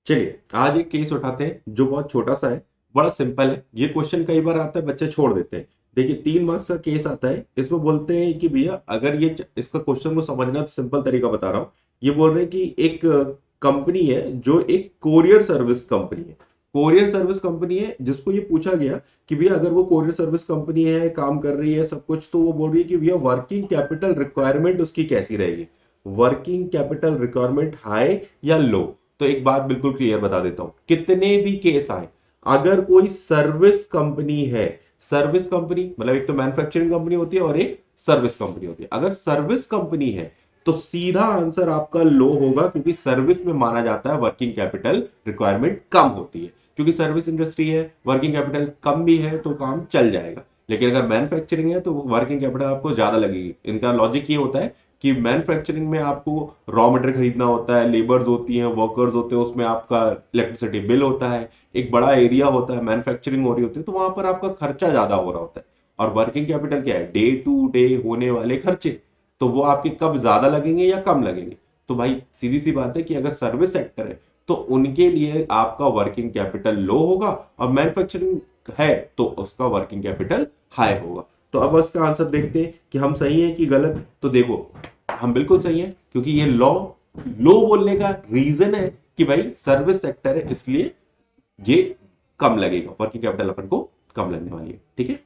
चलिए आज एक केस उठाते हैं जो बहुत छोटा सा है, बड़ा सिंपल है। ये क्वेश्चन कई बार आता है, बच्चे छोड़ देते हैं। देखिए 3 मार्क्स का केस आता है, इसमें बोलते हैं कि भैया अगर ये इसका क्वेश्चन को समझना तो सिंपल तरीका बता रहा हूँ। ये बोल रहे हैं कि एक कंपनी है जो एक कोरियर सर्विस कंपनी है। कोरियर सर्विस कंपनी है जिसको ये पूछा गया कि भैया अगर वो कोरियर सर्विस कंपनी है, काम कर रही है सब कुछ, तो वो बोल रही है कि भैया वर्किंग कैपिटल रिक्वायरमेंट उसकी कैसी रहेगी। वर्किंग कैपिटल रिक्वायरमेंट हाई या लो। तो एक बात बिल्कुल क्लियर बता देता हूं, कितने भी केस आए, अगर कोई सर्विस कंपनी है, सर्विस कंपनी मतलब एक तो मैन्युफैक्चरिंग कंपनी होती है और एक सर्विस कंपनी होती है। अगर सर्विस कंपनी है तो सीधा आंसर आपका लो होगा, क्योंकि सर्विस में माना जाता है वर्किंग कैपिटल रिक्वायरमेंट कम होती है। क्योंकि सर्विस इंडस्ट्री है, वर्किंग कैपिटल कम भी है तो काम चल जाएगा। लेकिन अगर मैन्युफैक्चरिंग है तो वर्किंग कैपिटल आपको ज्यादा लगेगी। इनका लॉजिक ये होता है कि मैन्युफैक्चरिंग में आपको रॉ मटेरियल खरीदना होता है, लेबर्स होती हैं, वर्कर्स होते हैं, उसमें आपका इलेक्ट्रिसिटी बिल होता है, एक बड़ा एरिया होता है, मैन्युफैक्चरिंग हो रही होती है, तो वहां पर आपका खर्चा ज्यादा हो रहा होता है। और वर्किंग कैपिटल क्या है? डे टू डे होने वाले खर्चे। तो वो आपके कब ज्यादा लगेंगे या कम लगेंगे? तो भाई सीधी सी बात है कि अगर सर्विस सेक्टर है तो उनके लिए आपका वर्किंग कैपिटल लो होगा, और मैन्युफैक्चरिंग है तो उसका वर्किंग कैपिटल हाई होगा। तो अब इसका आंसर देखते हैं कि हम सही हैं कि गलत। तो देखो हम बिल्कुल सही हैं, क्योंकि ये लॉ लो बोलने का रीजन है कि भाई सर्विस सेक्टर है, इसलिए ये कम लगेगा, वर्किंग कैपिटल अपन को कम लगने वाली है। ठीक है।